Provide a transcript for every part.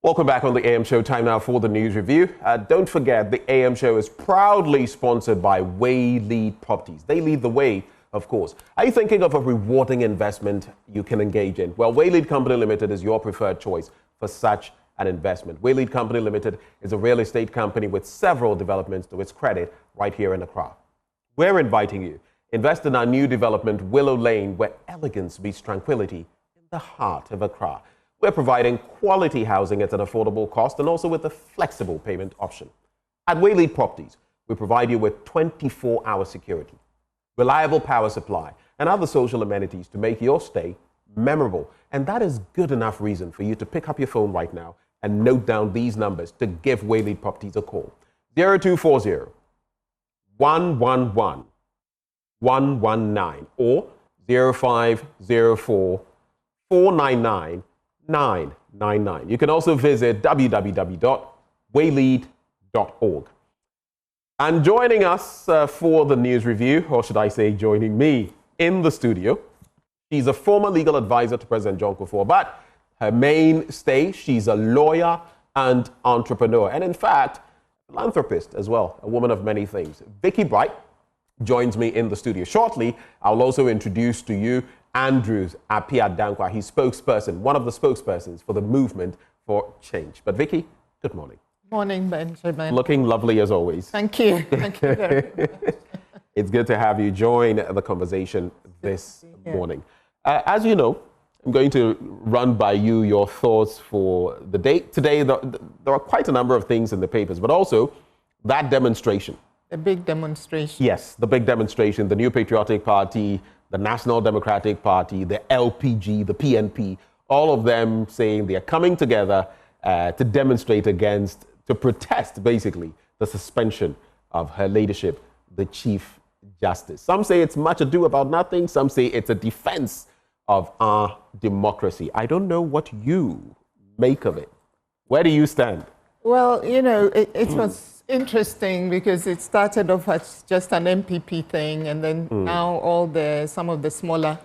Welcome back on the AM Show. Time now for the news review. Don't forget, the AM Show is proudly sponsored by Waylead Properties. They lead the way, of course. Are you thinking of a rewarding investment you can engage in? Well, Waylead Company Limited is your preferred choice for such an investment. Waylead Company Limited is a real estate company with several developments to its credit right here in Accra. We're inviting you. Invest in our new development, Willow Lane, where elegance meets tranquility in the heart of Accra. We're providing quality housing at an affordable cost and also with a flexible payment option. At Waylead Properties, we provide you with 24-hour security, reliable power supply, and other social amenities to make your stay memorable. And that is good enough reason for you to pick up your phone right now and note down these numbers to give Waylead Properties a call. 0240 111 119 or 0504 499 999. You can also visit www.waylead.org. And joining us for the news review, or should I say joining me in the studio, she's a former legal advisor to President John Kufuor, but her mainstay, she's a lawyer and entrepreneur, and in fact, philanthropist as well, a woman of many things. Vicky Bright joins me in the studio. Shortly, I'll also introduce to you Andrew's Appiah Danquah. He's spokesperson, one of the spokespersons for the Movement for Change. But Vicky, good morning. Morning, Benjamin. Looking lovely as always. Thank you. Thank you very much. It's good to have you join the conversation this morning. As you know, I'm going to run by you your thoughts for the day. Today, there are quite a number of things in the papers, but also that demonstration. The big demonstration. Yes, the big demonstration, the New Patriotic Party, the National Democratic Party, the LPG, the PNP, all of them saying they are coming together to demonstrate against, to protest basically the suspension of Her Ladyship, the Chief Justice. Some say it's much ado about nothing. Some say it's a defense of our democracy. I don't know what you make of it. Where do you stand? Well, you know, it was interesting because it started off as just an NPP thing, and then now some of the smaller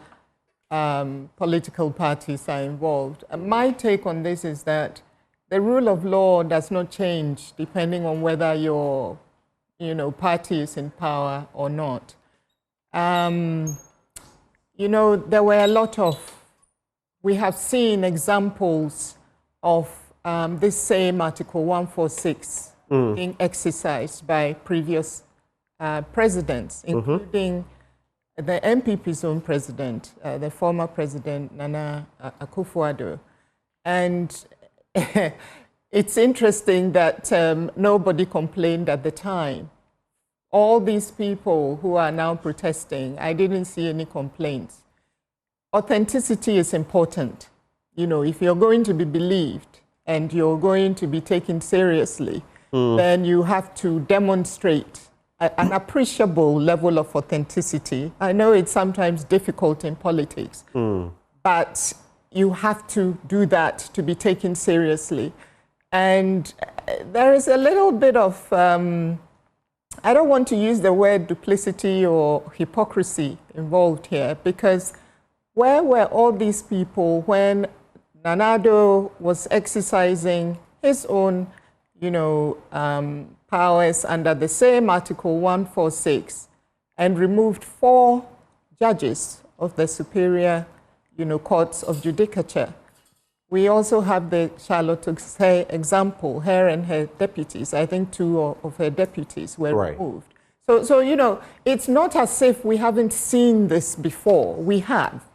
political parties are involved. My take on this is that the rule of law does not change depending on whether your party is in power or not. There were we have seen examples of this same Article 146 being exercised by previous presidents, including the NPP's own president, the former president, Nana Akufo-Addo. And it's interesting that nobody complained at the time. All these people who are now protesting, I didn't see any complaints. Authenticity is important. If you're going to be believed and you're going to be taken seriously, then you have to demonstrate an appreciable level of authenticity. I know it's sometimes difficult in politics, but you have to do that to be taken seriously. And there is a little bit of, I don't want to use the word duplicity or hypocrisy involved here, because where were all these people when Nana-Addo was exercising his own powers under the same Article 146 and removed 4 judges of the superior, courts of judicature? We also have the Charlotte Oxley example, her and her deputies. I think 2 of her deputies were removed. So, it's not as if we haven't seen this before. We have.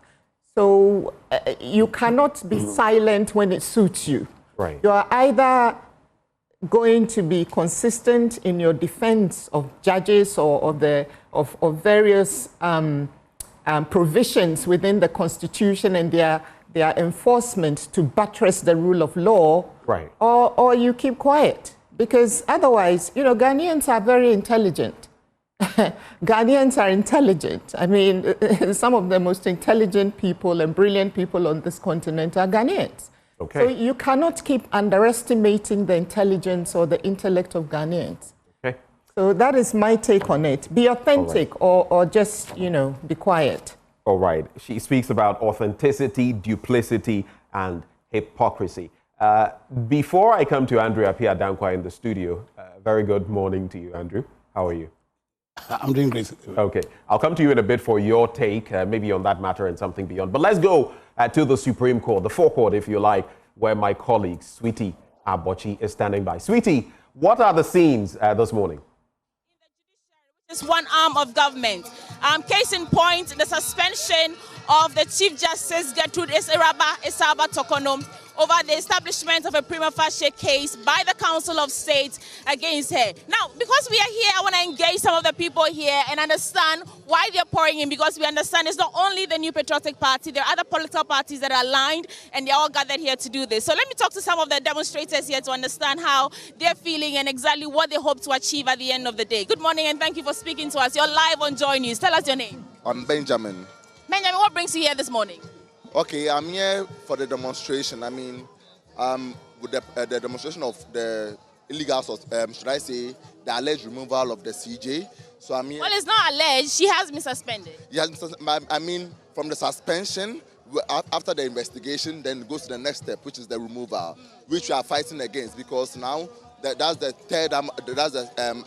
So you cannot be silent when it suits you. Right. You are either going to be consistent in your defense of judges or of various provisions within the Constitution and their enforcement to buttress the rule of law, right, or you keep quiet, because otherwise, Ghanaians are very intelligent. Ghanaians are intelligent. I mean, some of the most intelligent people and brilliant people on this continent are Ghanaians. Okay. So you cannot keep underestimating the intelligence or the intellect of Ghanaians. Okay. So that is my take on it. Be authentic, or just, be quiet. All right. She speaks about authenticity, duplicity, and hypocrisy. Before I come to Andrew Appiah Danquah in the studio, very good morning to you, Andrew. How are you? I'm doing great. Okay. I'll come to you in a bit for your take, maybe on that matter and something beyond. But let's go to the Supreme Court, the forecourt, if you like, where my colleague, Sweetie Abochi, is standing by. Sweetie, what are the scenes this morning? Just one arm of government. Case in point, the suspension of the Chief Justice Gertrude Isaba Tokonom over the establishment of a prima facie case by the Council of State against her. Now, because we are here, I want to engage some of the people here and understand why they're pouring in, because we understand it's not only the New Patriotic Party, there are other political parties that are aligned and they're all gathered here to do this. So let me talk to some of the demonstrators here to understand how they're feeling and exactly what they hope to achieve at the end of the day. Good morning and thank you for speaking to us. You're live on Joy News. Tell us your name. I'm Benjamin. Benjamin, what brings you here this morning? Okay, I'm here for the demonstration. I mean, with the demonstration of the illegal, should I say, the alleged removal of the CJ. So I'm here. Well, it's not alleged. She has been suspended. I mean, from the suspension, after the investigation, then it goes to the next step, which is the removal, which we are fighting against, because now that's the third arm. That's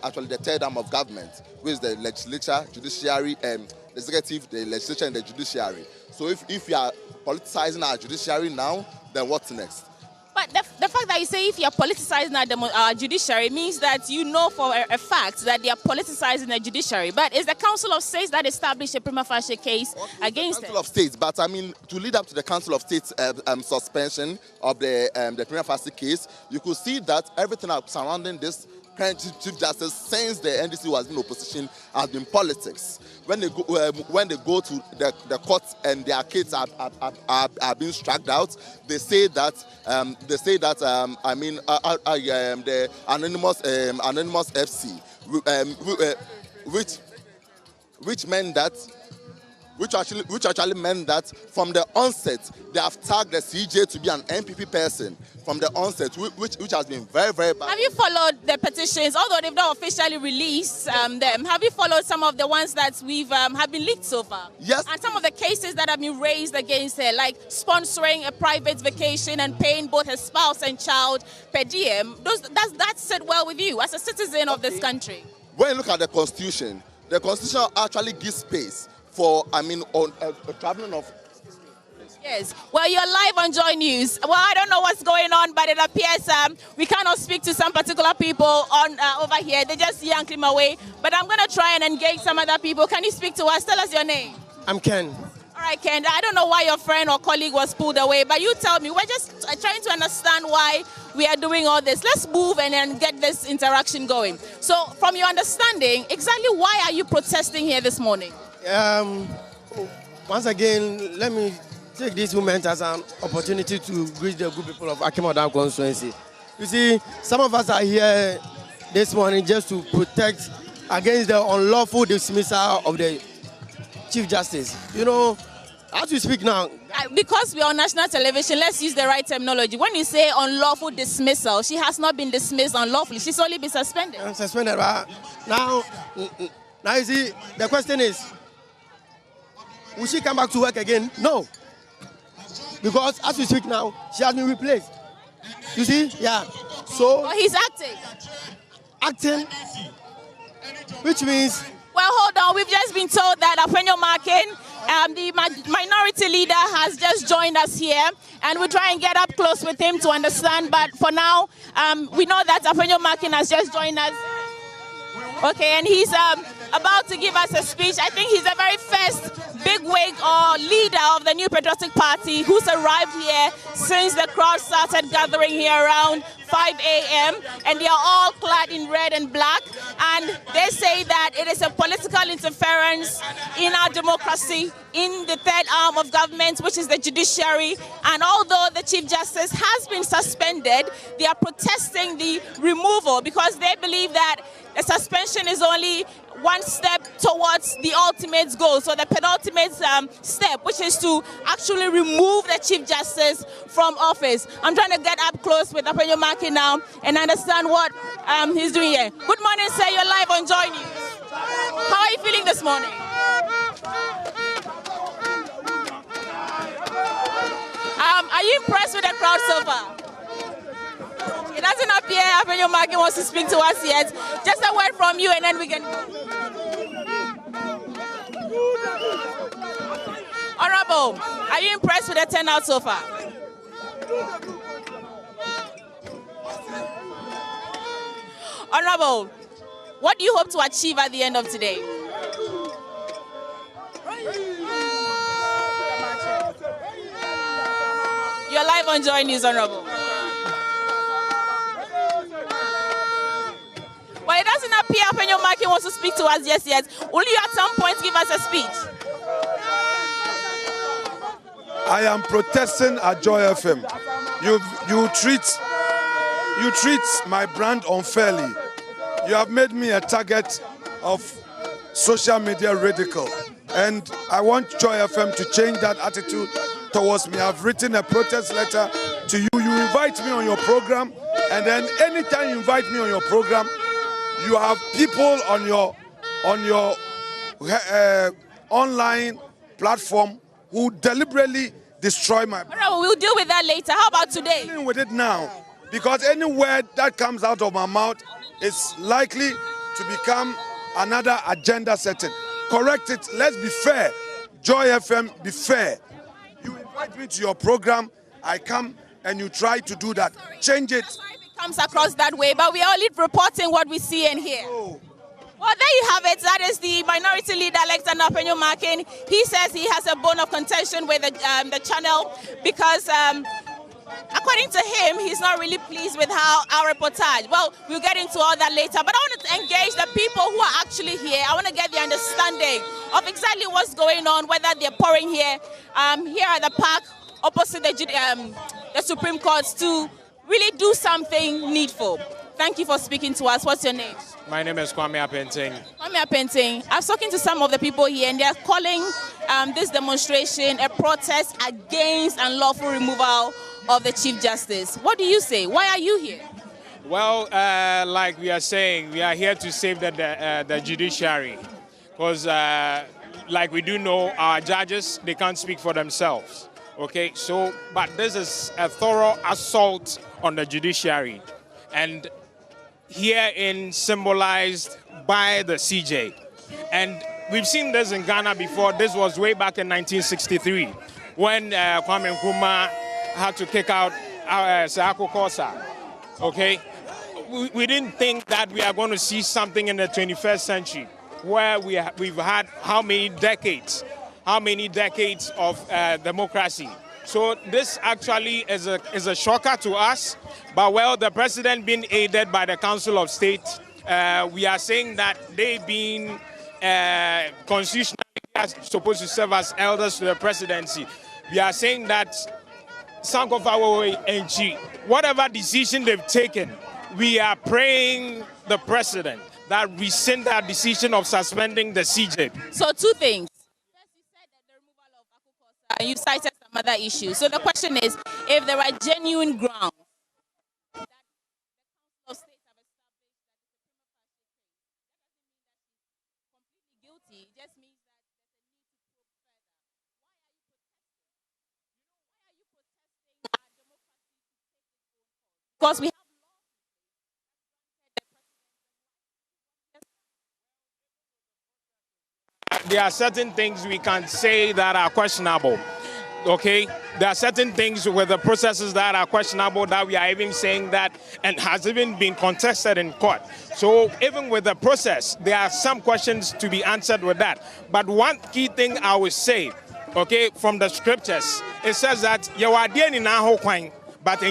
actually the third arm of government, which is the legislature, judiciary, the executive, the legislature, and the judiciary. So if you are politicizing our judiciary now, then what's next? But the fact that you say if you're politicizing our judiciary means that you know for a fact that they are politicizing the judiciary. But it's the Council of States that established a prima facie case against the Council of States. But I mean, to lead up to the Council of States suspension of the prima facie case, you could see that everything surrounding this current Chief Justice since the NDC was in opposition has been politics. When they go to the courts and their kids are being struck out, they say that the anonymous FC, which actually meant that from the onset they have tagged the CJ to be an NPP person from the onset, which has been very, very bad. Have you followed the petitions, although they've not officially released them? Have you followed some of the ones that we've have been leaked so far? Yes. And some of the cases that have been raised against her, like sponsoring a private vacation and paying both her spouse and child per diem, does that sit well with you as a citizen of this country? When you look at the Constitution actually gives space for, traveling of... Yes. Well, you're live on Joy News. Well, I don't know what's going on, but it appears we cannot speak to some particular people on over here. They just yank him away. But I'm going to try and engage some other people. Can you speak to us? Tell us your name. I'm Ken. All right, Ken. I don't know why your friend or colleague was pulled away, but you tell me. We're just trying to understand why we are doing all this. Let's move and then get this interaction going. So, from your understanding, exactly why are you protesting here this morning? Once again, let me take this moment as an opportunity to greet the good people of Appiah Danquah constituency. You see, some of us are here this morning just to protect against the unlawful dismissal of the Chief Justice. You know, as we speak now... Because we are on national television, let's use the right terminology. When you say unlawful dismissal, she has not been dismissed unlawfully. She's only been suspended. Suspended, but now you see, the question is, will she come back to work again? No. Because as we speak now, she has been replaced. You see? Yeah. So... Well, he's acting. Acting? Which means... Well, hold on. We've just been told that Appiah Markin, the minority leader, has just joined us here. And we'll try and get up close with him to understand. But for now, we know that Appiah Markin has just joined us. Okay, and he's about to give us a speech. I think he's the very first bigwig or leader of the New Patriotic Party who's arrived here since the crowd started gathering here around 5 a.m. And they are all clad in red and black. And they say that it is a political interference in our democracy, in the third arm of government, which is the judiciary. And although the Chief Justice has been suspended, they are protesting the removal because they believe that the suspension is only one step towards the ultimate goal. So the penultimate step, which is to actually remove the Chief Justice from office. I'm trying to get up close with Appiah Markin now and understand what he's doing here. Good morning, sir. You're live on Joy News. How are you feeling this morning? Are you impressed with the crowd so far? It doesn't appear Appiah Danquah wants to speak to us yet. Just a word from you and then we can go. Honorable, are you impressed with the turnout so far? Honorable, what do you hope to achieve at the end of today? You're live on Joy News, Honorable. Well, it doesn't appear Appiah Danquah wants to speak to us just yet. Will you at some point give us a speech? I am protesting at Joy FM. You treat my brand unfairly. You have made me a target of social media ridicule. And I want Joy FM to change that attitude towards me. I've written a protest letter to you. You invite me on your program, and then anytime you invite me on your program, you have people on your online platform who deliberately destroy my. Honorable, we'll deal with that later. How about today? I'm dealing with it now, because any word that comes out of my mouth is likely to become another agenda setting. Correct it. Let's be fair. Joy FM, be fair. You invite me to your program, I come and you try to do that. Change it. It comes across that way, but we are only reporting what we see and hear. Oh. Well, there you have it. That is the minority leader, Appiah Danquah. He says he has a bone of contention with the channel because, according to him, he's not really pleased with how our reportage. Well, we'll get into all that later. But I want to engage the people who are actually here. I want to get the understanding of exactly what's going on, whether they're pouring here at the park opposite the Supreme Court to really do something needful. Thank you for speaking to us. What's your name? My name is Appiah Danquah. Appiah Danquah. I was talking to some of the people here, and they're calling this demonstration a protest against unlawful removal of the Chief Justice. What do you say? Why are you here? Well, like we are saying, we are here to save the judiciary. Because, like we do know, our judges, they can't speak for themselves. Okay, so, but this is a thorough assault on the judiciary. And herein symbolized by the CJ. And we've seen this in Ghana before. This was way back in 1963 when Kwame Nkrumah had to kick out Seako Kosa. Okay? We didn't think that we are going to see something in the 21st century where we've had how many decades of democracy. So this actually is a shocker to us. But well, the president being aided by the Council of State, we are saying that they being constitutionally supposed to serve as elders to the presidency. We are saying that Sankofa and whatever decision they've taken, we are praying the president that rescind that decision of suspending the CJ. So two things. First, you said that the removal of Akukosa, and you cited some other issues. So the question is, if there are genuine grounds that the Council of State have established that the criminal fashion case, that doesn't mean that she's completely guilty. It just means that there's a need to probe further. Why are you protesting? Why are you protesting our democracy to take its own course? Because we have there are certain things we can say that are questionable. Okay, there are certain things with the processes that are questionable that we are even saying that and has even been contested in court. So even with the process, there are some questions to be answered with that. But one key thing I would say, okay, from the scriptures, it says that but I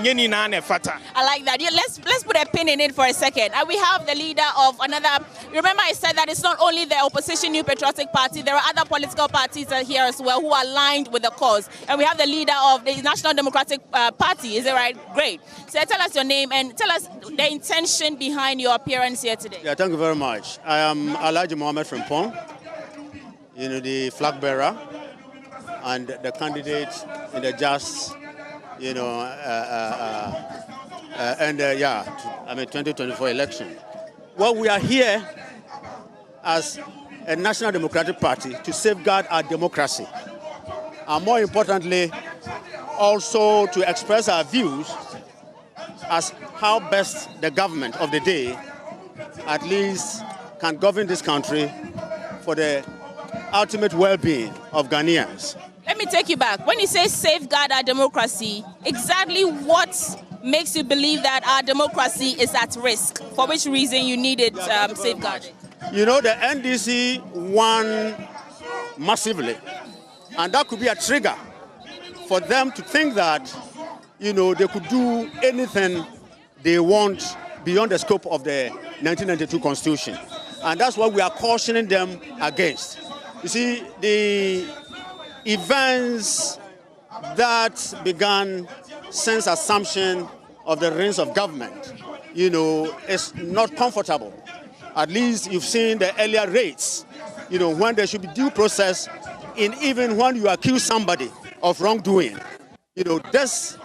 like that. Yeah, let's put a pin in it for a second. And we have the leader of another. Remember, I said that it's not only the opposition New Patriotic Party. There are other political parties here as well who are aligned with the cause. And we have the leader of the National Democratic Party. Is it right? Great. So tell us your name and tell us the intention behind your appearance here today. Yeah, thank you very much. I am Alhaji Mohammed from Pong, the flag bearer and the candidate in the Just. 2024 election. Well, we are here as a National Democratic Party to safeguard our democracy, and more importantly, also to express our views as how best the government of the day at least can govern this country for the ultimate well-being of Ghanaians. Let me take you back. When you say safeguard our democracy, exactly what makes you believe that our democracy is at risk? For which reason you needed safeguarding? You know, the NDC won massively, and that could be a trigger for them to think that, you know, they could do anything they want beyond the scope of the 1992 Constitution. And that's what we are cautioning them against. You see, the events that began since assumption of the reins of government, you know, is not comfortable. At least you've seen the earlier rates, you know, when there should be due process in even when you accuse somebody of wrongdoing. You know, this,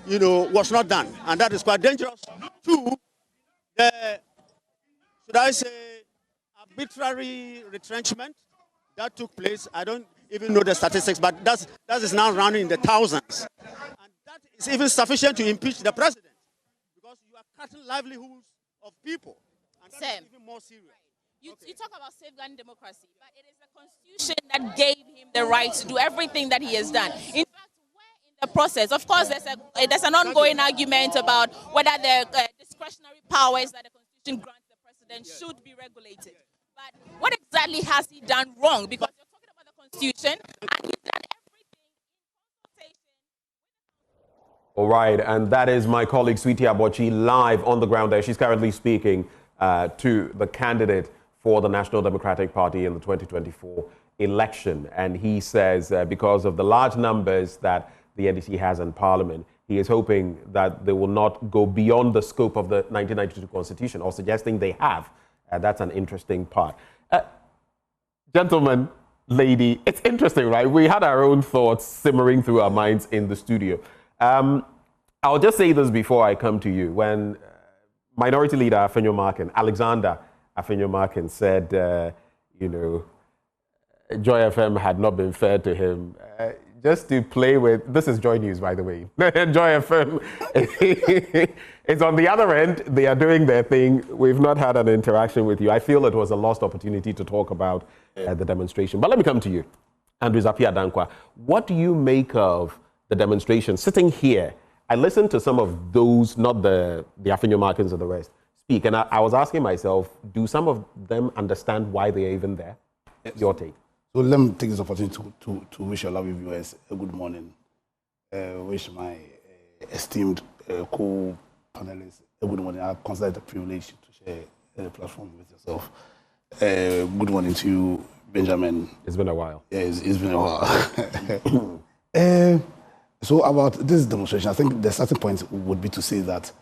you know, was not done. And that is quite dangerous. Two, should I say, arbitrary retrenchment that took place. I don't even know the statistics, but that is now running in the thousands. And that is even sufficient to impeach the president, because you are cutting livelihoods of people. And that is even more serious. You talk about safeguarding democracy, but it is the Constitution that gave him the right to do everything that he has done. In fact, where in the process, of course, there's an ongoing argument about whether the discretionary powers that the Constitution grants the president should be regulated. But what exactly has he done wrong? Because you're talking about the Constitution, and he's done everything in consultation. All right, and that is my colleague Sweetie Abochi live on the ground there. She's currently speaking to the candidate for the National Democratic Party in the 2024 election. And he says because of the large numbers that the NDC has in Parliament, he is hoping that they will not go beyond the scope of the 1992 Constitution, or suggesting they have. That's an interesting part. Gentlemen, lady, it's interesting, right? We had our own thoughts simmering through our minds in the studio. I'll just say this before I come to you. When Minority Leader Alexander Afenyo-Markin said, you know, Joy FM had not been fair to him. Just to play with, this is Joy News, by the way. Joy FM is on the other end. They are doing their thing. We've not had an interaction with you. I feel it was a lost opportunity to talk about the demonstration. But let me come to you, Andrews Appiah Danquah. What do you make of the demonstration? Sitting here, I listened to some of those, not the Afenyo-Markins and the rest, speak. And I was asking myself, do some of them understand why they're even there? Your take. So let me take this opportunity to wish your lovely viewers a good morning. Wish my esteemed co-panelists a good morning. I consider it a privilege to share a platform with yourself. Good morning to you, Benjamin. It's been a while. Yeah, it's been a while. So about this demonstration, I think the starting point would be to say that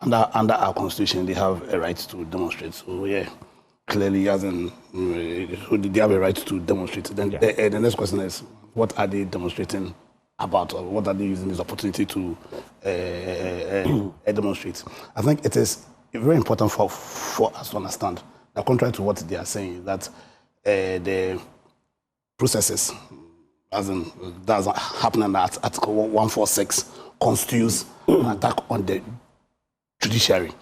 under our constitution, they have a right to demonstrate. So yeah, clearly, as in, they have a right to demonstrate. Then the next question is, what are they demonstrating about, or what are they using this opportunity to demonstrate? I think it is very important for us to understand that, contrary to what they are saying, that the processes, as in that's happening at Article 146, constitutes an attack on the judiciary.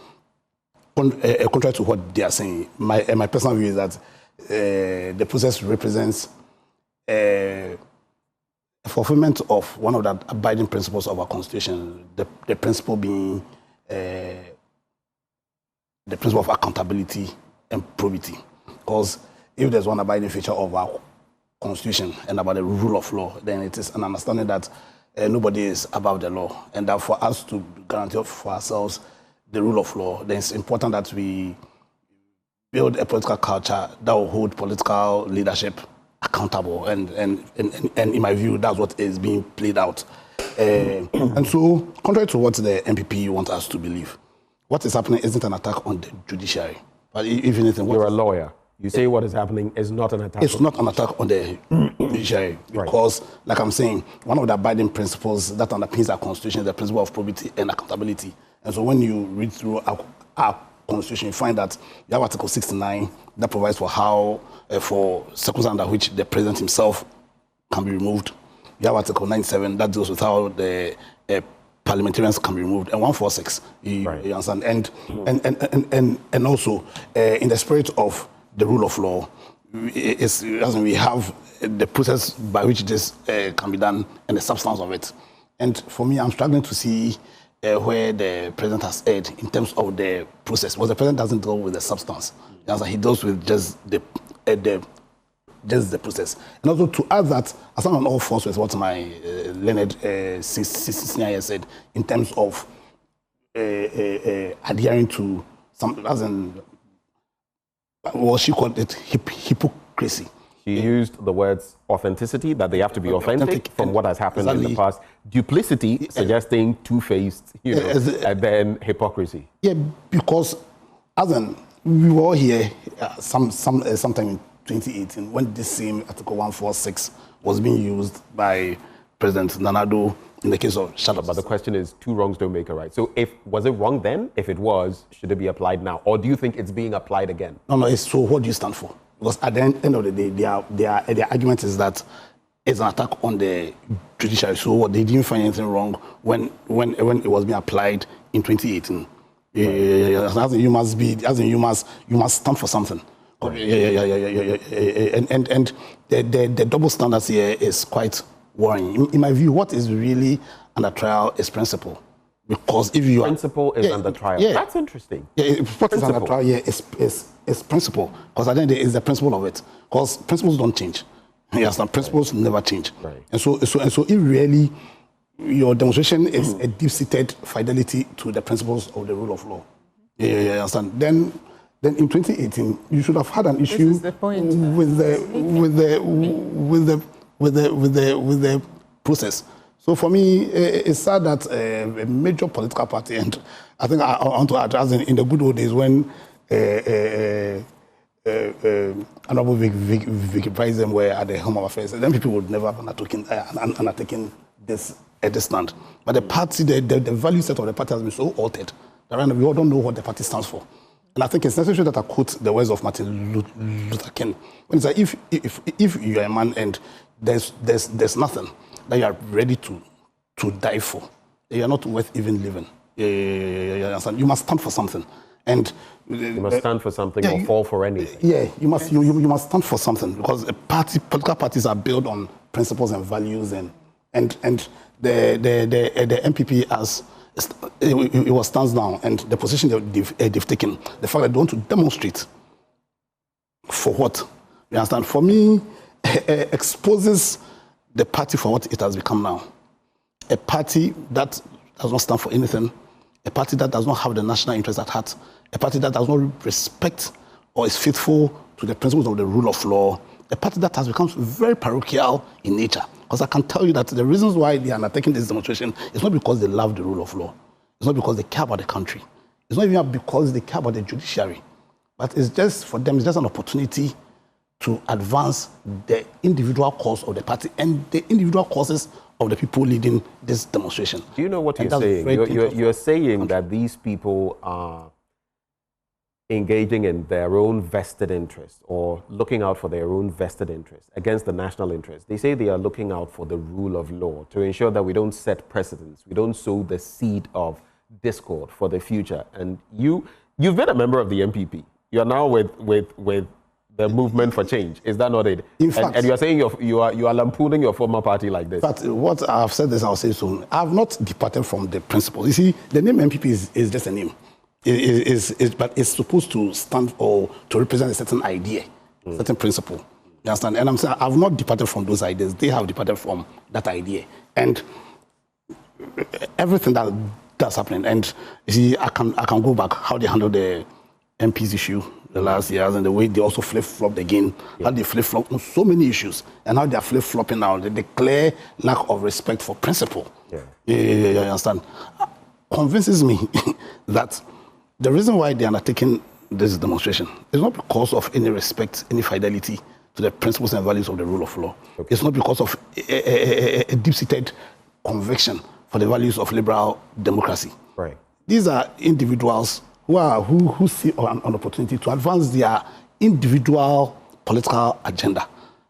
Contrary to what they are saying, my personal view is that the process represents a fulfillment of one of the abiding principles of our constitution, the principle being the principle of accountability and probity. Because if there's one abiding feature of our constitution and about the rule of law, then it is an understanding that nobody is above the law, and that for us to guarantee for ourselves the rule of law, then it's important that we build a political culture that will hold political leadership accountable. And in my view, that's what is being played out. And so, contrary to what the NPP want us to believe, what is happening isn't an attack on the judiciary. But if anything, you're a lawyer. You say what is happening is not an attack. It's not an attack on the judiciary, because, like I'm saying, one of the abiding principles that underpins our constitution is the principle of probity and accountability. And so when you read through our constitution, you find that you have Article 69 that provides for how, for circumstances under which the president himself can be removed. You have Article 97 that deals with how the parliamentarians can be removed, and 146. You understand? And also, in the spirit of the rule of law, we have the process by which this can be done and the substance of it. And for me, I'm struggling to see where the president has erred in terms of the process. Because the president doesn't deal with the substance. He deals with just the process. And also to add that, as I'm on all fours with what my learned senior said, in terms of adhering to some, as in, what she called it, hypocrisy. She used the words authenticity, that they have to be authentic from what has happened in the past. Duplicity, suggesting two-faced, and then hypocrisy. Yeah, because as in, we were all here sometime in 2018 when this same Article 146 was being used by President Nana-Addo in the case of Shadow. But the question is, two wrongs don't make a right. So was it wrong then? If it was, should it be applied now? Or do you think it's being applied again? No, so what do you stand for? Because at the end of the day, their argument is that it's an attack on the judiciary. So they didn't find anything wrong when it was being applied in 2018. You must stand for something. And the double standards here is quite worrying. In my view, what is really under trial is principle. Because if you principle is under trial. Yeah. That's interesting. What is under trial here is principle. Because at the end it's the principle of it. Because principles don't change. Yes, principles never change. Right. And so if really your demonstration is a deep-seated fidelity to the principles of the rule of law. You understand? Then in 2018 you should have had an issue with the process. So for me, it's sad that a major political party, and I think I want to add, as in the good old days when Honorable Vicky President were at the Home of Affairs, then people would never have undertaken this stand. But the party, the value set of the party has been so altered that we all don't know what the party stands for. And I think it's necessary that I quote the words of Martin Luther King when he said, if you are a man and there's nothing that you are ready to die for, you are not worth even living. You must stand for something. And you must stand for something or fall for anything. Yeah, you must stand for something, because political parties are built on principles and values, and the NPP as it was stands down, and the position they've taken, the fact that they want to demonstrate for what, you understand? For me, exposes the party for what it has become now. A party that does not stand for anything, a party that does not have the national interest at heart, a party that does not respect or is faithful to the principles of the rule of law, a party that has become very parochial in nature. Because I can tell you that the reasons why they are undertaking this demonstration is not because they love the rule of law. It's not because they care about the country. It's not even because they care about the judiciary. But it's just, for them, it's just an opportunity to advance the individual cause of the party and the individual causes of the people leading this demonstration. Do you know what you're saying? You're saying that these people are engaging in their own vested interest or looking out for their own vested interest against the national interest. They say they are looking out for the rule of law to ensure that we don't set precedents, we don't sow the seed of discord for the future. And you've been a member of the NPP. You're now with the movement for change. Is that not it? In fact, and you're saying you are lampooning your former party like this. But what I've said this, I'll say soon. I've not departed from the principles. You see, the name NPP is just a name. But it's supposed to stand or to represent a certain idea, certain principle. You understand? And I'm saying I've not departed from those ideas. They have departed from that idea. And everything that's happening. And you see, I can go back how they handled the MP's issue the last years, and the way they also flip-flopped again, how they flip-flopped on so many issues, and how they are flip-flopping now. They declare lack of respect for principle. You understand? Convinces me that the reason why they are undertaking this demonstration is not because of any respect, any fidelity to the principles and values of the rule of law. It's not because of a deep-seated conviction for the values of liberal democracy. Right. These are individuals who see an opportunity to advance their individual political agenda.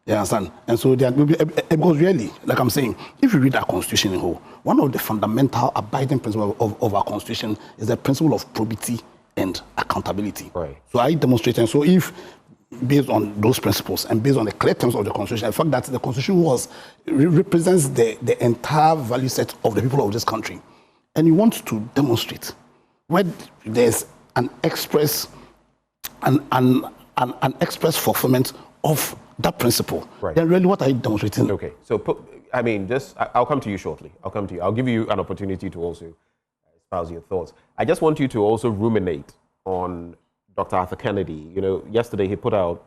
You understand? And so there will be, because really, like I'm saying, if you read our constitution in whole, one of the fundamental abiding principles of our constitution is the principle of probity and accountability. Right. So I demonstrate, and so if based on those principles and based on the clear terms of the constitution, the fact that the constitution represents the entire value set of the people of this country, and you want to demonstrate where there's an express express fulfillment of that principle, right, then really what are you demonstrating? Okay, so I'll come to you shortly. I'll give you an opportunity to also espouse your thoughts. I just want you to also ruminate on Dr. Arthur Kennedy. You know, yesterday he put out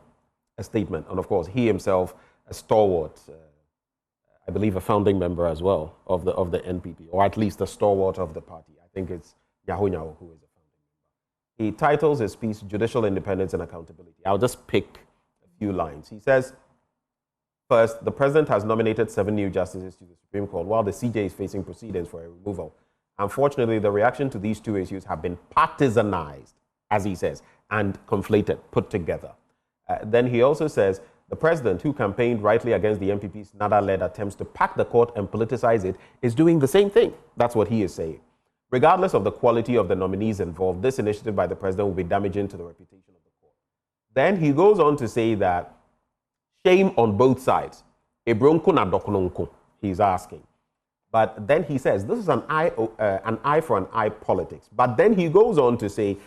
a statement, and of course he himself, a stalwart, I believe a founding member as well of the NPP, or at least a stalwart of the party. I think it's Nyaho Nyaho who is a founding member. He titles his piece "Judicial Independence and Accountability." I'll just pick a few lines. He says, first, the president has nominated 7 new justices to the Supreme Court while the CJ is facing proceedings for a removal. Unfortunately, the reaction to these two issues have been partisanized, as he says, and conflated, put together. Then he also says, the president, who campaigned rightly against the NPP's NADA-led attempts to pack the court and politicize it, is doing the same thing. That's what he is saying. Regardless of the quality of the nominees involved, this initiative by the president will be damaging to the reputation of the court. Then he goes on to say that shame on both sides. He's asking. But then he says, this is an eye for an eye politics. But then he goes on to say,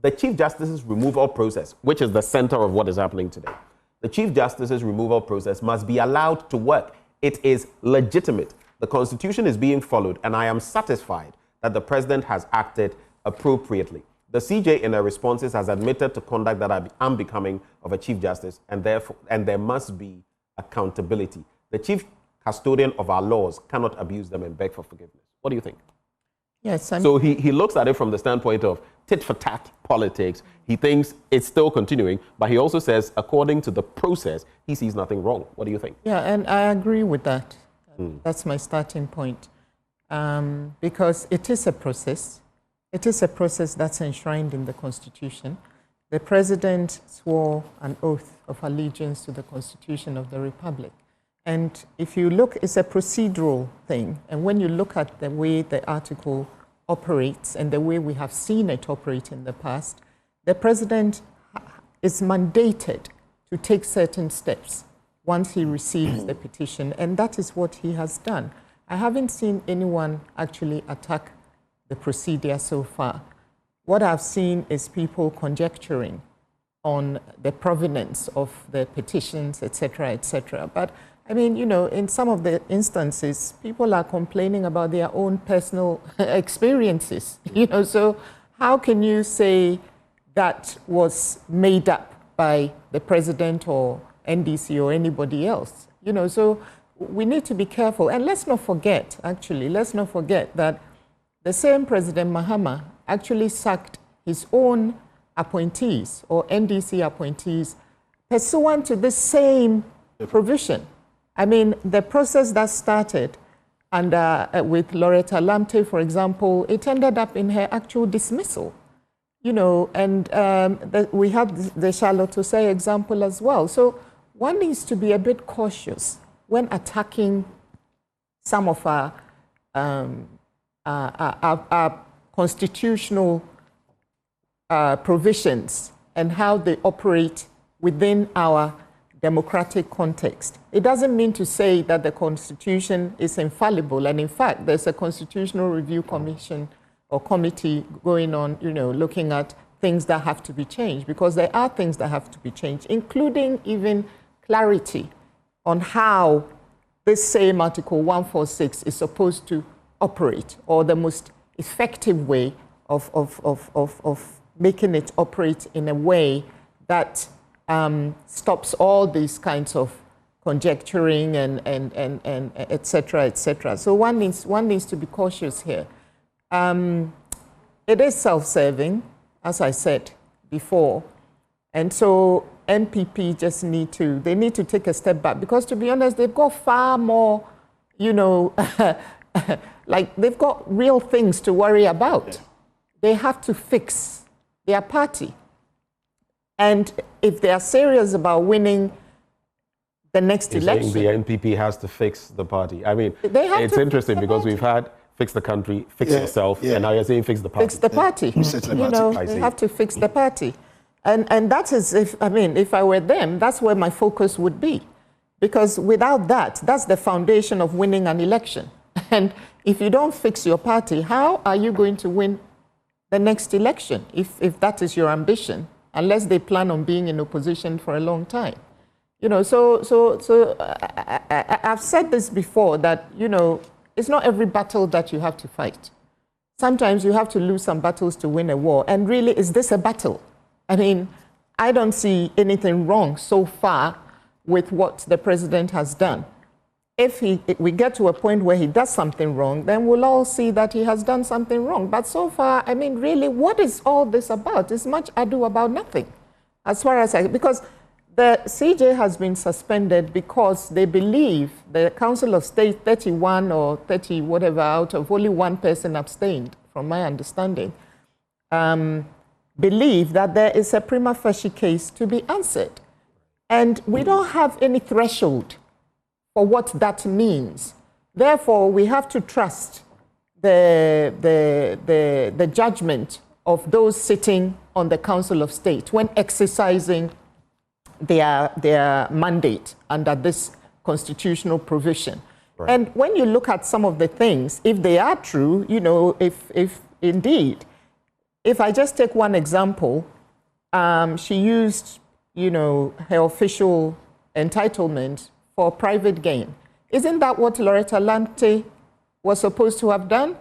the Chief Justice's removal process, which is the center of what is happening today, the Chief Justice's removal process must be allowed to work. It is legitimate. The Constitution is being followed, and I am satisfied that the President has acted appropriately. The CJ, in her responses, has admitted to conduct that are unbecoming of a Chief Justice, and there must be accountability. The Chief Custodian of our laws cannot abuse them and beg for forgiveness. What do you think? Yes. So he looks at it from the standpoint of tit-for-tat politics. He thinks it's still continuing, but he also says, according to the process, he sees nothing wrong. What do you think? Yeah, and I agree with that. That's my starting point. Because it is a process. It is a process that's enshrined in the Constitution. The President swore an oath of allegiance to the Constitution of the Republic. And if you look, it's a procedural thing. And when you look at the way the article operates and the way we have seen it operate in the past, the President is mandated to take certain steps once he receives the petition, and that is what he has done. I haven't seen anyone actually attack the procedure so far. What I've seen is people conjecturing on the provenance of the petitions, etc., etc. But I mean, you know, in some of the instances, people are complaining about their own personal experiences, you know, so how can you say that was made up by the president or NDC or anybody else? You know, so we need to be careful. And let's not forget, actually, that the same President Mahama actually sacked his own appointees or NDC appointees pursuant to the same provision. I mean, the process that started and with Loretta Lamte, for example, it ended up in her actual dismissal, you know, and we had the Charlotte Osei example as well. So one needs to be a bit cautious when attacking some of our constitutional provisions and how they operate within our democratic context. It doesn't mean to say that the Constitution is infallible, and in fact, there's a Constitutional Review Commission or committee going on, you know, looking at things that have to be changed, because there are things that have to be changed, including even clarity on how this same Article 146 is supposed to operate, or the most effective way of making it operate in a way that stops all these kinds of conjecturing and et cetera, et cetera. So one needs to be cautious here. It is self-serving, as I said before, and so NPP just need to take a step back, because to be honest, they've got far more, you know, like they've got real things to worry about. Yeah. They have to fix their party. And if they are serious about winning the next election. Saying the NPP has to fix the party. I mean, it's interesting because we've had fix the country, fix yourself, and now you're saying fix the party. Fix the party. You know, they have to fix the party. And that is, if I were them, that's where my focus would be. Because without that, that's the foundation of winning an election. And if you don't fix your party, how are you going to win the next election, if that is your ambition, unless they plan on being in opposition for a long time? You know, so I've said this before, that, you know, it's not every battle that you have to fight. Sometimes you have to lose some battles to win a war. And really, is this a battle? I mean, I don't see anything wrong so far with what the president has done. If we get to a point where he does something wrong, then we'll all see that he has done something wrong. But so far, I mean, really, what is all this about? It's much ado about nothing. As far as because the CJ has been suspended because they believe the Council of State, 31 or 30, whatever, out of only one person abstained, from my understanding, believe that there is a prima facie case to be answered. And we don't have any threshold for what that means. Therefore, we have to trust the judgment of those sitting on the Council of State when exercising their mandate under this constitutional provision. Right. And when you look at some of the things, if they are true, you know, if indeed, if I just take one example, she used, you know, her official entitlement for private gain. Isn't that what Loretta Lante was supposed to have done?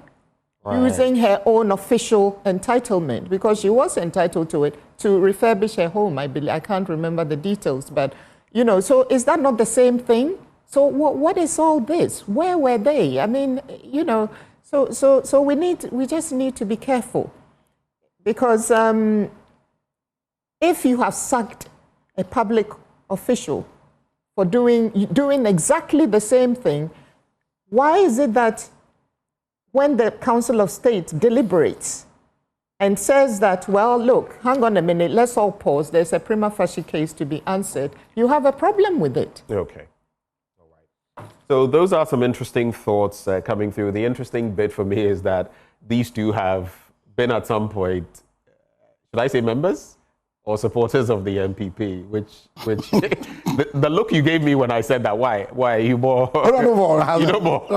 Right. Using her own official entitlement, because she was entitled to it, to refurbish her home, I believe. I can't remember the details, but, you know, so is that not the same thing? So what is all this? Where were they? I mean, you know, so we just need to be careful. Because if you have sacked a public official for doing exactly the same thing, why is it that when the Council of State deliberates and says that, well, look, hang on a minute, let's all pause, there's a prima facie case to be answered, you have a problem with it? Okay. All right. So those are some interesting thoughts coming through. The interesting bit for me is that these two have been at some point, should I say members or supporters of the NPP, which the look you gave me when I said that, why are you more? You know more.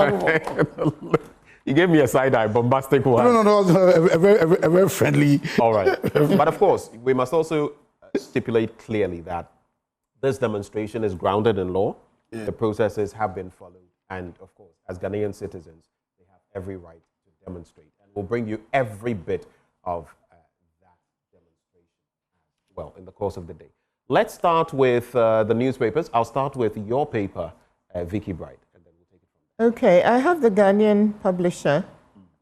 You gave me a side-eye, bombastic one. No, a very friendly. All right. But of course, we must also stipulate clearly that this demonstration is grounded in law. Yeah. The processes have been followed. And of course, as Ghanaian citizens, they have every right to demonstrate. And we'll bring you every bit of that demonstration as well in the course of the day. Let's start with the newspapers. I'll start with your paper, Vicky Bright. Okay, I have the Ghanaian Publisher.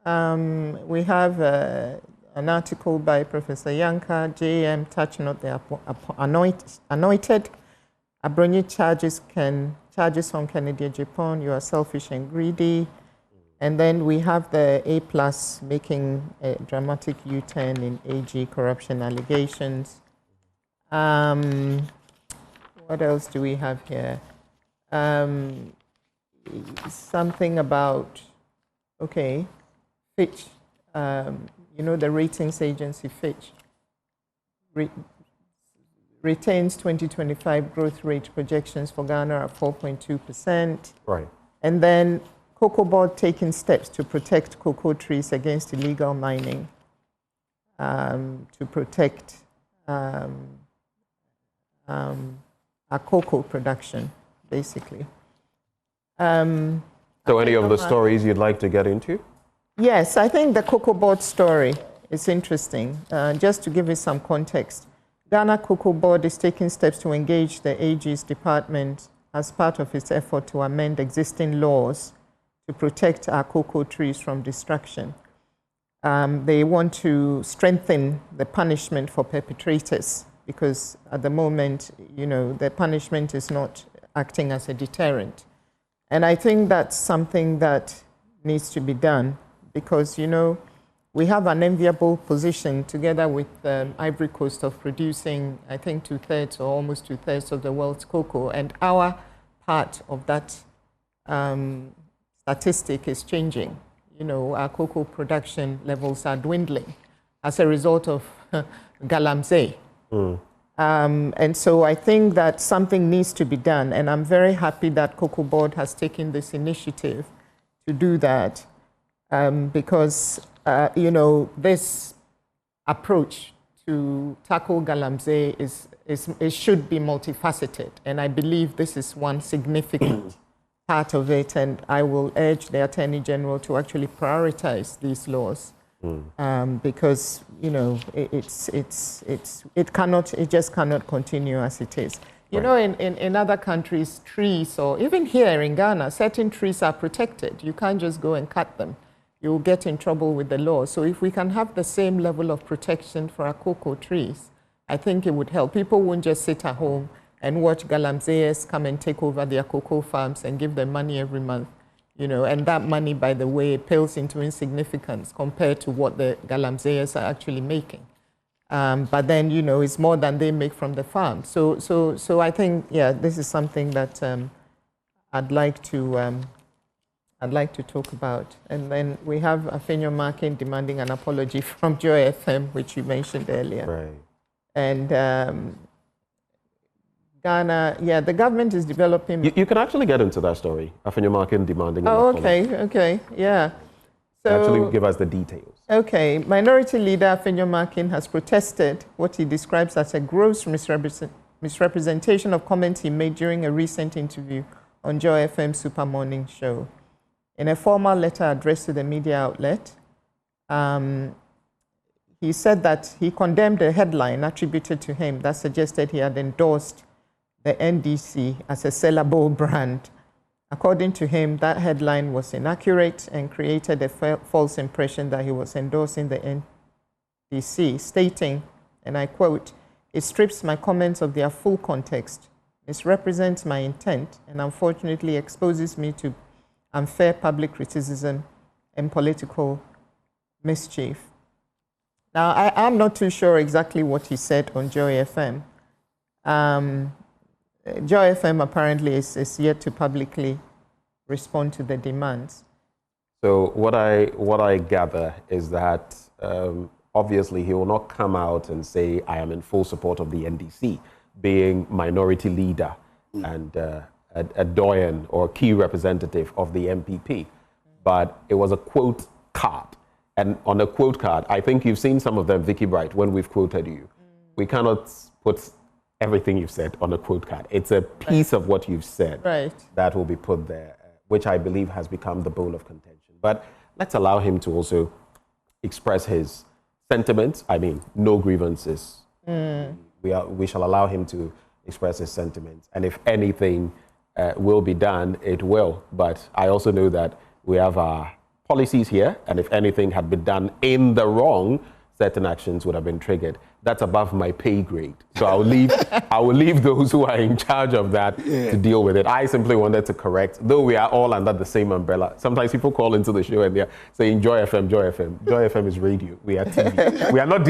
We have an article by Professor Yanka, JM, touching on the anointed. Abronyi charges on Kennedy Japan, you are selfish and greedy. And then we have the A+ making a dramatic U-turn in AG corruption allegations. What else do we have here? Something about, okay, Fitch, you know, the ratings agency Fitch retains 2025 growth rate projections for Ghana at 4.2%. Right. And then Cocoa Board taking steps to protect cocoa trees against illegal mining, to protect our cocoa production, basically. So any of the stories you'd like to get into? Yes, I think the Cocoa Board story is interesting. Just to give you some context, Ghana Cocoa Board is taking steps to engage the AG's department as part of its effort to amend existing laws to protect our cocoa trees from destruction. They want to strengthen the punishment for perpetrators because at the moment, you know, the punishment is not acting as a deterrent. And I think that's something that needs to be done because, you know, we have an enviable position together with Ivory Coast of producing, I think, 2/3 or almost 2/3 of the world's cocoa. And our part of that statistic is changing. You know, our cocoa production levels are dwindling as a result of galamsey. And so I think that something needs to be done, and I'm very happy that Cocoa Board has taken this initiative to do that, because, you know, this approach to tackle galamsey it should be multifaceted, and I believe this is one significant part of it, and I will urge the Attorney General to actually prioritize these laws, because, you know, it just cannot continue as it is. You know, in other countries, trees, or even here in Ghana, certain trees are protected. You can't just go and cut them. You'll get in trouble with the law. So if we can have the same level of protection for our cocoa trees, I think it would help. People won't just sit at home and watch galamseyers come and take over their cocoa farms and give them money every month. You know, and that money, by the way, pales into insignificance compared to what the galamseyers are actually making. But then, you know, it's more than they make from the farm. So I think, yeah, this is something that I'd like to talk about. And then we have Appiah Danquah demanding an apology from Joy FM, which you mentioned earlier. Right. And Ghana, yeah, the government is developing. You can actually get into that story. Appiah Danquah demanding an apology. Okay, yeah. So, actually give us the details. Okay, Minority Leader Appiah Danquah has protested what he describes as a gross misrepresentation of comments he made during a recent interview on Joy FM Super Morning Show. In a formal letter addressed to the media outlet, he said that he condemned a headline attributed to him that suggested he had endorsed the NDC as a sellable brand. According to him, that headline was inaccurate and created a false impression that he was endorsing the NDC, stating, and I quote, "It strips my comments of their full context, misrepresents my intent, and unfortunately exposes me to unfair public criticism and political mischief." Now, I'm not too sure exactly what he said on Joy FM. Joy FM apparently is yet to publicly respond to the demands. So what I gather is that obviously he will not come out and say, I am in full support of the NDC, being minority leader and a doyen or key representative of the NPP. But it was a quote card. And on a quote card, I think you've seen some of them, Vicky Bright, when we've quoted you. We cannot put everything you've said on a quote card. It's a piece of what you've said that will be put there, which I believe has become the bone of contention. But let's allow him to also express his sentiments. I mean, no grievances. We shall allow him to express his sentiments. And if anything will be done, it will. But I also know that we have our policies here, and if anything had been done in the wrong, certain actions would have been triggered. That's above my pay grade. So I will leave those who are in charge of that to deal with it. I simply wanted to correct, though we are all under the same umbrella. Sometimes people call into the show and they're saying Joy FM, Joy FM. Joy FM is radio. We are TV. We are not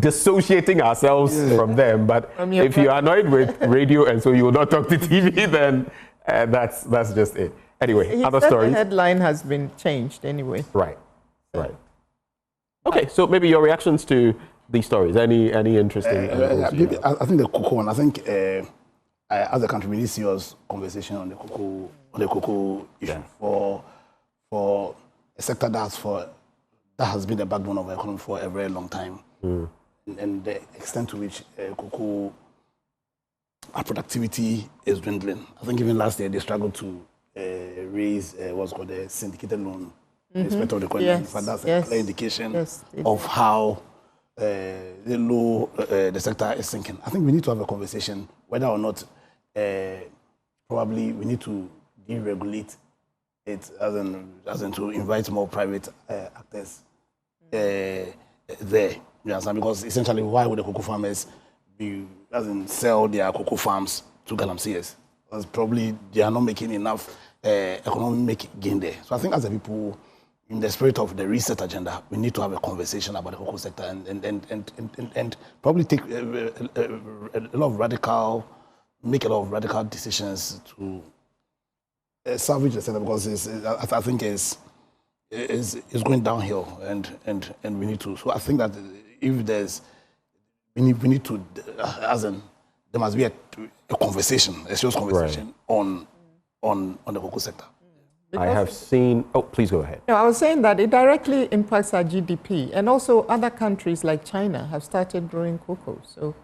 dissociating ourselves from them, but if you are annoyed with radio and so you will not talk to TV, then that's just it. Anyway, other stories. The headline has been changed anyway. Right. Okay, so maybe your reactions to these stories. Any interesting? I think the cocoa one. I think as a country, we need serious conversation on the cocoa issue for a sector that has been the backbone of the economy for a very long time, and the extent to which cocoa productivity is dwindling. I think even last year they struggled to raise what's called a syndicated loan. Inspector of the economy, but that's a clear indication of how the low the sector is sinking. I think we need to have a conversation whether or not probably we need to deregulate it as in to invite more private actors there. You understand? Because essentially, why would the cocoa farmers sell their cocoa farms to galamseyers? Because probably they are not making enough economic gain there. So I think as a people, in the spirit of the reset agenda, we need to have a conversation about the cocoa sector and probably take make a lot of radical decisions to salvage the sector because I think it's going downhill, and we need to. So I think that if there's, we need to, as in, there must be a conversation, a serious conversation on the cocoa sector. I have seen. Oh, please go ahead. No, I was saying that it directly impacts our GDP, and also other countries like China have started growing cocoa. So,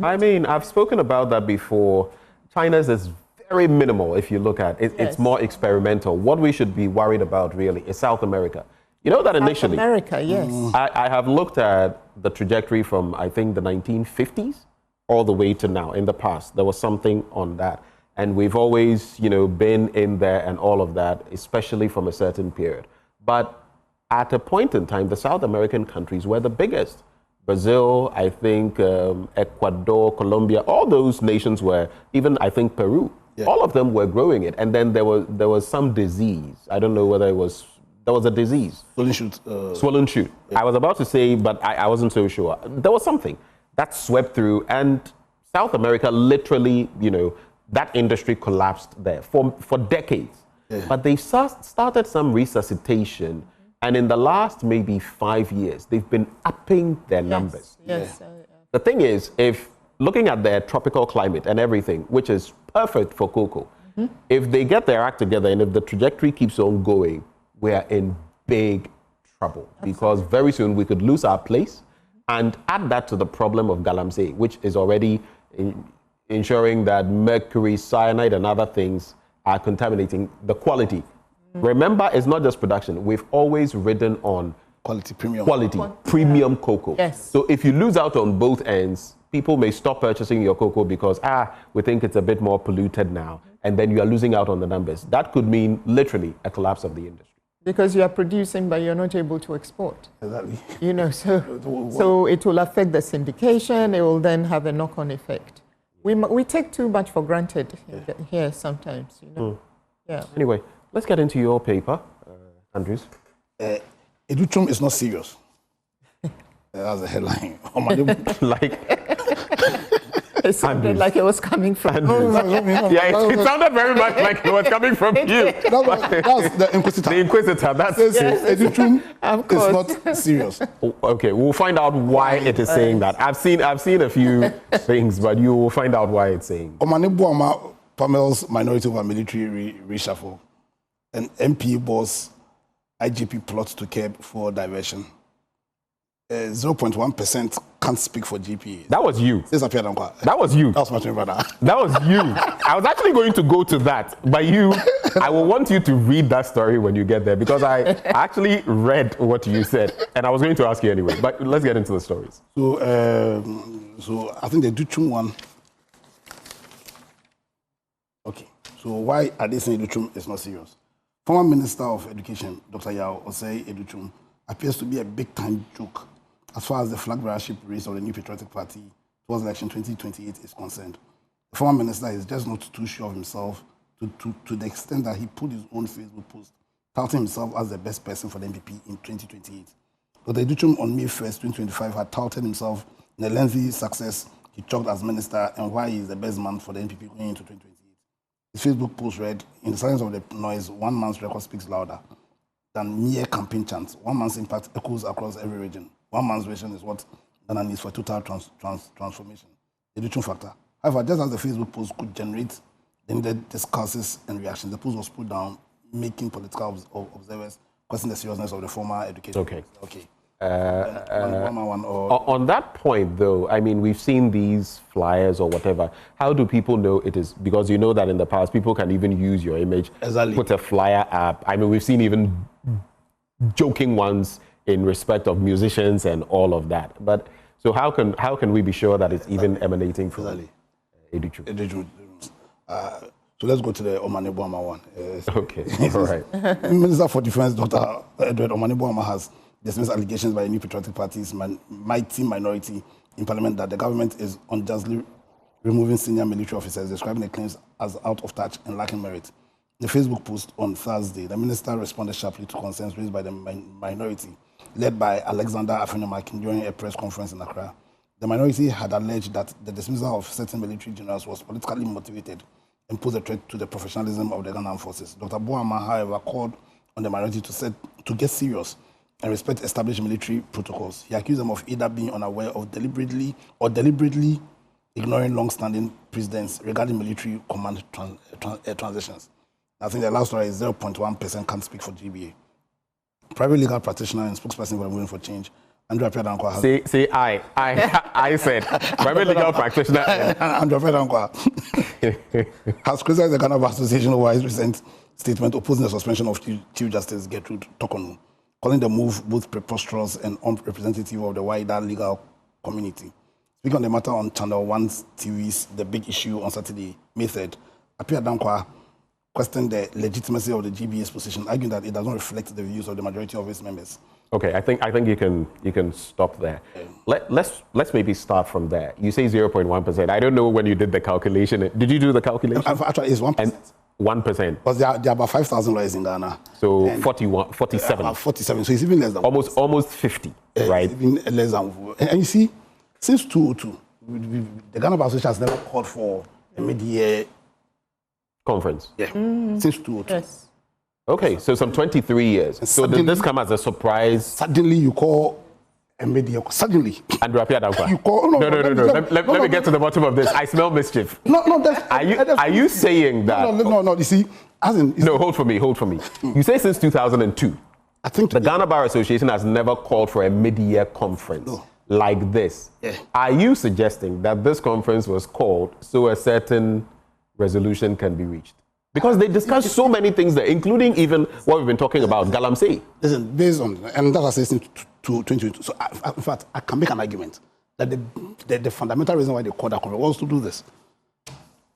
I mean, I've spoken about that before. China's is very minimal if you look at it. It's more experimental. What we should be worried about really is South America. You know that initially. South America, yes. I have looked at the trajectory from I think the 1950s all the way to now. In the past, there was something on that. And we've always, been in there and all of that, especially from a certain period. But at a point in time, the South American countries were the biggest. Brazil, I think, Ecuador, Colombia, all those nations were, even I think Peru, all of them were growing it. And then there was some disease. I don't know whether there was a disease. Swollen shoot. Swollen shoot. Yeah. I was about to say, but I wasn't so sure. There was something that swept through, and South America literally, that industry collapsed there for decades. Yeah. But they started some resuscitation, and in the last maybe 5 years, they've been upping their numbers. Yes. Yeah. The thing is, if looking at their tropical climate and everything, which is perfect for cocoa, if they get their act together and if the trajectory keeps on going, we are in big trouble. Absolutely. Because very soon we could lose our place, and add that to the problem of galamsey, which is already ensuring that mercury, cyanide, and other things are contaminating the quality. Remember, it's not just production. We've always ridden on quality, premium cocoa. Yes. So if you lose out on both ends, people may stop purchasing your cocoa because, we think it's a bit more polluted now. And then you are losing out on the numbers. That could mean literally a collapse of the industry. Because you are producing, but you're not able to export. Exactly. So it will affect the syndication. It will then have a knock-on effect. We take too much for granted here sometimes, Yeah. Anyway, let's get into your paper, Andrews. Educhum is not serious. That's a headline. It sounded like it was coming from it sounded very much like it was coming from you. That's the Inquisitor. The Inquisitor, that's Educhum is not serious. Okay, we'll find out why it is saying that. I've seen a few things, but you will find out why it's saying. Omanibuama Pamel's minority over military reshuffle. An MP boss IGP plots to curb for diversion. 0.1% can't speak for GPA. That was you. This is Appiah Danquah. That was you. That was my brother. That was you. I was actually going to go to that, but I will want you to read that story when you get there, because I actually read what you said, and I was going to ask you anyway. But let's get into the stories. So I think the Educhum one. Okay. So why are they saying Educhum is not serious? Former Minister of Education, Dr. Yao Osei Educhum, appears to be a big-time joke as far as the flag bearership race of the New Patriotic Party towards election 2028 is concerned. The former minister is just not too sure of himself to the extent that he put his own Facebook post touting himself as the best person for the NPP in 2028. Dr. Educhum on May 1st, 2025 had touted himself in a lengthy success he chalked as minister and why he is the best man for the NPP going into 2028. His Facebook post read, "In the silence of the noise, one man's record speaks louder than mere campaign chants. One man's impact echoes across every region. One man's vision is what Ghana needs for total transformation." The Educhum factor. However, just as the Facebook post could generate the needed discourses and reactions, the post was put down, making political observers question the seriousness of the former education. Okay. Or on that point, though, I mean, we've seen these flyers or whatever. How do people know it is? Because you know that in the past, people can even use your image, put a flyer up. I mean, we've seen even joking ones in respect of musicians and all of that. But so how can we be sure that it's even emanating from Educhum? So let's go to the Omanibuama one. Okay, all right. Minister for Defense, Dr. Edward Omanibuama, has dismissed allegations by the New Patriotic Party's mighty minority in Parliament that the government is unjustly removing senior military officers, describing the claims as out of touch and lacking merit. In a Facebook post on Thursday, the minister responded sharply to concerns raised by the minority, led by Alexander Afenyomakin during a press conference in Accra. The minority had alleged that the dismissal of certain military generals was politically motivated impose a threat to the professionalism of the Ghana Armed Forces. Dr. Boama, however, called on the minority to get serious and respect established military protocols. He accused them of either being unaware of deliberately ignoring long-standing precedents regarding military command transitions. I think the last story is 0.1% can't speak for GBA. Private legal practitioner and spokesperson for the Movement for Change, Appiah Danquah has... I said, private legal practitioner. Appiah Danquah has criticized the Ghana Bar Association over his recent statement opposing the suspension of Chief Justice Gertrude Tokonu, calling the move both preposterous and unrepresentative of the wider legal community. Speaking on the matter on Channel 1 TV's The Big Issue on Saturday, May 3rd, Appiah Danquah questioned the legitimacy of the GBA's position, arguing that it does not reflect the views of the majority of its members. Okay, I think you can stop there. Let's maybe start from there. You say 0.1%. I don't know when you did the calculation. Did you do the calculation? Actually, it's 1%. And 1%. Because there are about 5,000 lawyers in Ghana. So 47. 47. So it's even less than almost 50, right? Even less than. And you see, since 2002, the Ghana Bar Association has never called for a mid-year conference. Yeah, since 2002. Yes. Okay, so some 23 years. And so did this come as a surprise? Suddenly you call a media. Suddenly. And Appiah Danquah. You call. No. Let me get to the bottom of this. I smell mischief. No. Are you saying that? No. You see, hold for me. You say since 2002. I think the Ghana Bar Association has never called for a mid-year conference like this. Yeah. Are you suggesting that this conference was called so a certain resolution can be reached? Because they discussed so many things there, including even what we've been talking about, Galamsey. Listen, based on, and that was since 2022. So, in fact, I can make an argument that the fundamental reason why they called that conference was to do this.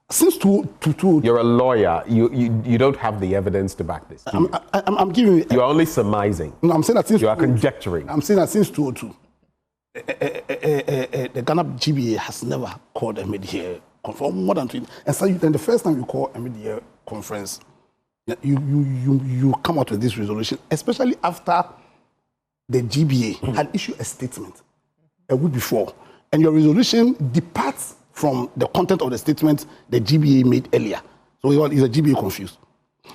Since 2022. You're a lawyer. You don't have the evidence to back this. I'm giving you. You're only surmising. No, I'm saying that since. You are conjecturing. I'm saying that since 2002, the Ghana GBA has never called a mid-year conference, more than 20. And so then the first time you call a mid-year conference, you come out with this resolution, especially after the GBA had issued a statement a week before, and your resolution departs from the content of the statement the GBA made earlier. So is a GBA confused?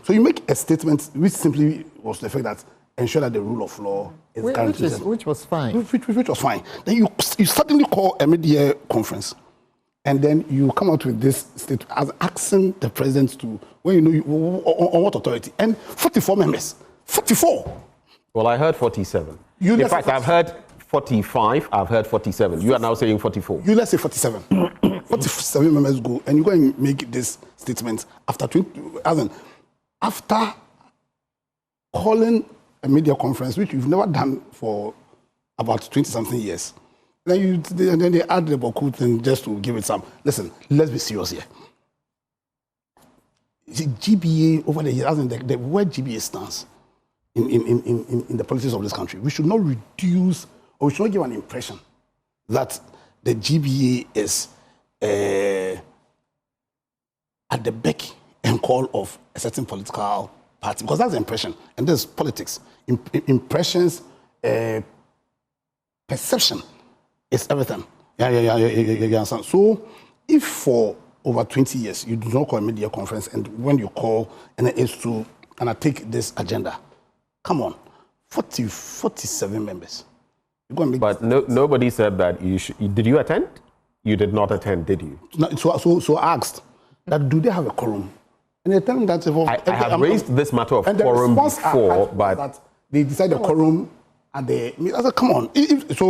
So you make a statement which simply was the fact that ensure that the rule of law is guaranteed. Which was fine. Which was fine. Then you suddenly call a mid-year conference. And then you come out with this statement as asking the president to, on what authority? And 44 members. 44. Well, I heard 47. In fact, I've heard 45, I've heard 47. You are now saying 44. Let's say 47. 47 members go, and you go and make this statement after calling a media conference, which you've never done for about 20-something years. Then they add the Boku thing just to give it some. Listen, let's be serious here. See, GBA over the years, the word GBA stands in the politics of this country. We should not reduce, or we should not give an impression that the GBA is at the beck and call of a certain political party, because that's the impression, and there's politics. Impressions, perception is everything. Yeah. So, if for over 20 years you do not call a media conference, and when you call, and it's to, and I take this agenda, come on, 47 members. But nobody said that you should. Did you attend? You did not attend, did you? No, so I asked that do they have a quorum? And they tell me that I have raised this matter of quorum before, but that they decided the quorum. And I said, come on. It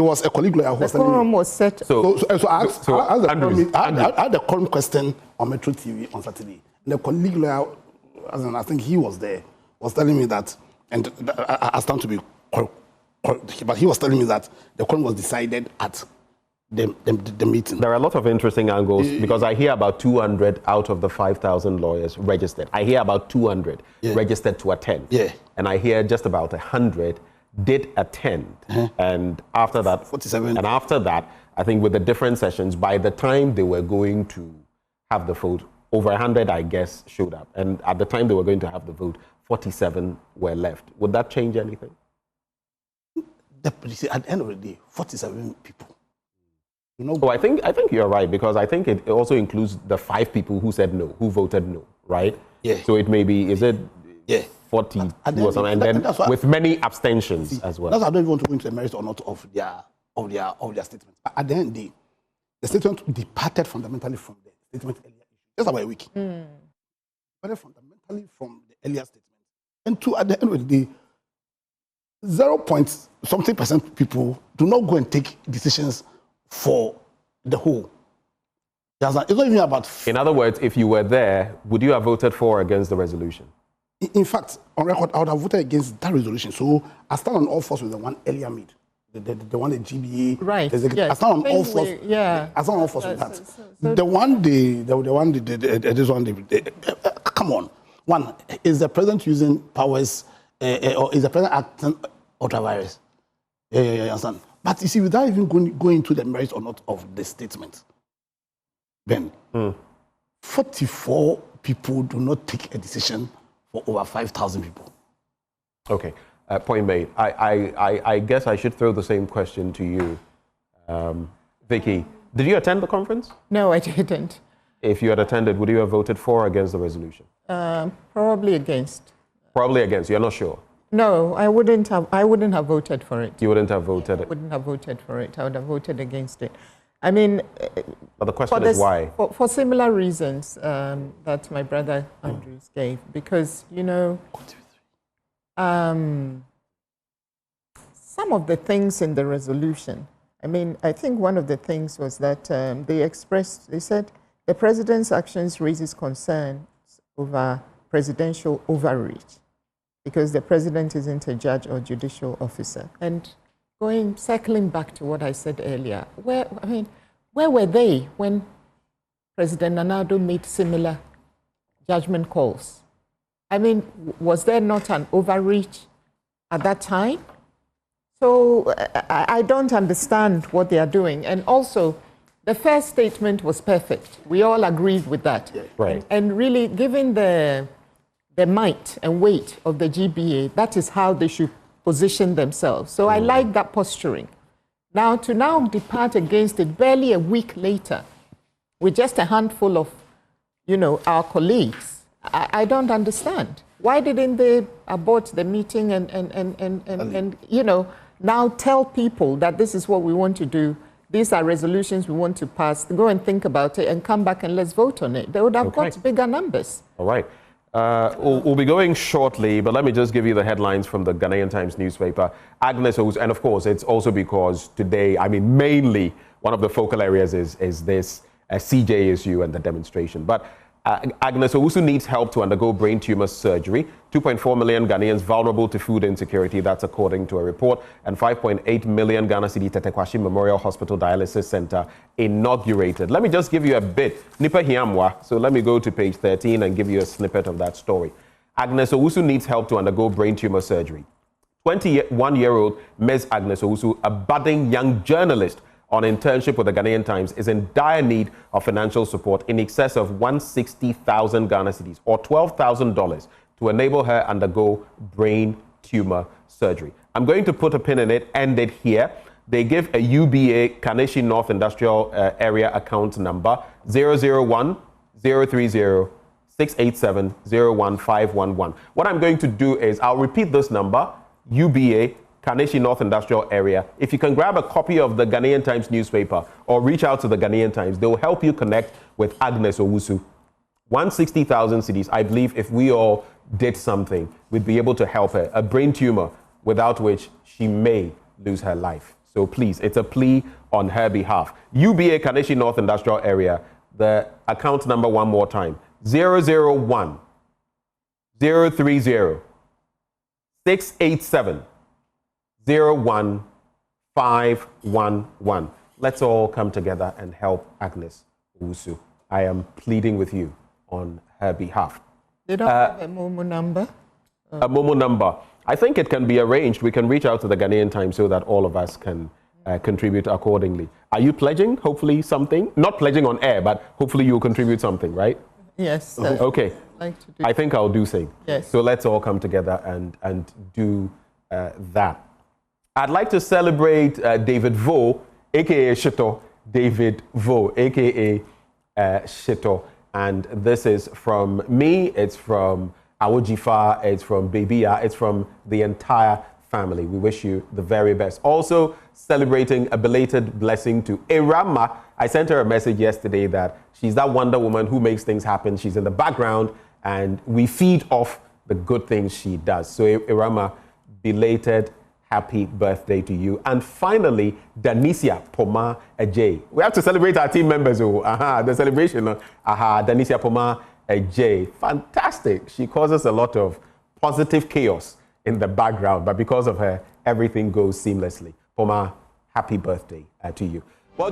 was a colleague lawyer who was telling me. The quorum was set. So I asked the quorum question on Metro TV on Saturday. And the colleague lawyer, I think he was there, was telling me that, and I stand to be correct, but he was telling me that the quorum was decided at the meeting. There are a lot of interesting angles because I hear about 200 out of the 5,000 lawyers registered. I hear about 200 registered to attend. Yeah. And I hear just about 100 did attend, and after that, 47. And after that, I think with the different sessions, by the time they were going to have the vote, over 100, I guess, showed up. And at the time they were going to have the vote, 47 were left. Would that change anything? At the end of the day, 47 people You know, Oh, I think you're right, because I think it also includes the 5 people who said no, who voted no, right? Yeah. So it may be, is it 42 And or something, and then that's why, with many abstentions as well. That's why I don't even want to go into the merits or not of their statement. But at the end of the day, the statement departed fundamentally from the statement earlier. Just about a week. Departed fundamentally from the earlier statement. And at the end of the day, 0.something% people do not go and take decisions for the whole. It's not even about... In other words, if you were there, would you have voted for or against the resolution? In fact, on record, I would have voted against that resolution. So I stand on all fours with the one earlier made. The one the GBA. Right. Yes. I stand on all fours. I stand on all fours with that. Come on. One, is the president using powers or is the president acting ultra-virus? Yeah, understand. But you see, without even going into the merits or not of the statement, Ben, 44 people do not take a decision for over 5,000 people. Okay, point made. I guess I should throw the same question to you. Vicky, did you attend the conference? No, I didn't. If you had attended, would you have voted for or against the resolution? Probably against. Probably against. You're not sure? No, I wouldn't have voted for it. You wouldn't have voted? I wouldn't have voted for it. I would have voted against it. I mean... But the question is why? For similar reasons that my brother Andrews gave. Because, you know, some of the things in the resolution, I mean, I think one of the things was that they said, the president's actions raises concerns over presidential overreach because the president isn't a judge or judicial officer. And circling back to what I said earlier, where were they when President Nana Addo made similar judgment calls? I mean, was there not an overreach at that time? So I don't understand what they are doing. And also, the first statement was perfect. We all agreed with that. Right. And really, given the might and weight of the GBA, that is how they should position themselves. So I like that posturing. Now, to depart against it barely a week later, with just a handful of, our colleagues, I don't understand. Why didn't they abort the meeting and now tell people that this is what we want to do, these are resolutions we want to pass, go and think about it and come back and let's vote on it. They would have got bigger numbers. All right. We'll be going shortly, but let me just give you the headlines from the Ghanaian Times newspaper. Agnes Owusu, and of course, it's also because today, mainly one of the focal areas is this CJ issue and the demonstration. But Agnes Owusu needs help to undergo brain tumor surgery. 2.4 million Ghanaians vulnerable to food insecurity, that's according to a report. And 5.8 million Ghana Cedi Tetekwashi Memorial Hospital Dialysis Center inaugurated. Let me just give you a bit. Nipa Hiamwa. So let me go to page 13 and give you a snippet of that story. Agnes Owusu needs help to undergo brain tumor surgery. 21-year-old Ms. Agnes Owusu, a budding young journalist on internship with the Ghanaian Times, is in dire need of financial support in excess of 160,000 Ghana cedis or $12,000 to enable her undergo brain tumor surgery. I'm going to put a pin in it, end it here. They give a UBA Kaneshi North Industrial Area account number 001 030 687 01511. What I'm going to do is I'll repeat this number, UBA Kaneshi North Industrial Area. If you can grab a copy of the Ghanaian Times newspaper or reach out to the Ghanaian Times, they will help you connect with Agnes Owusu. 160,000 cedis. I believe if we all did something, we'd be able to help her. A brain tumor without which she may lose her life. So please, it's a plea on her behalf. UBA Kaneshi North Industrial Area. The account number one more time. 001 030 687 01511. Let's all come together and help Agnes Owusu. I am pleading with you on her behalf. They don't have a Momo number? A Momo number. I think it can be arranged. We can reach out to the Ghanaian Times so that all of us can contribute accordingly. Are you pledging, hopefully, something? Not pledging on air, but hopefully you'll contribute something, right? Yes. Okay. Like to do. I think I'll do same. Yes. So let's all come together and do that. I'd like to celebrate David Vo, a.k.a. Shito. David Vo, a.k.a. Shito. And this is from me, it's from Awojifa, it's from Babia, it's from the entire family. We wish you the very best. Also celebrating a belated blessing to Irama. I sent her a message yesterday that she's that Wonder Woman who makes things happen. She's in the background and we feed off the good things she does. So Irama, belated happy birthday to you. And finally, Danicia Poma Ajay. We have to celebrate our team members. The celebration. Danicia Poma Ajay. Fantastic. She causes a lot of positive chaos in the background, but because of her, everything goes seamlessly. Poma, happy birthday to you. Well,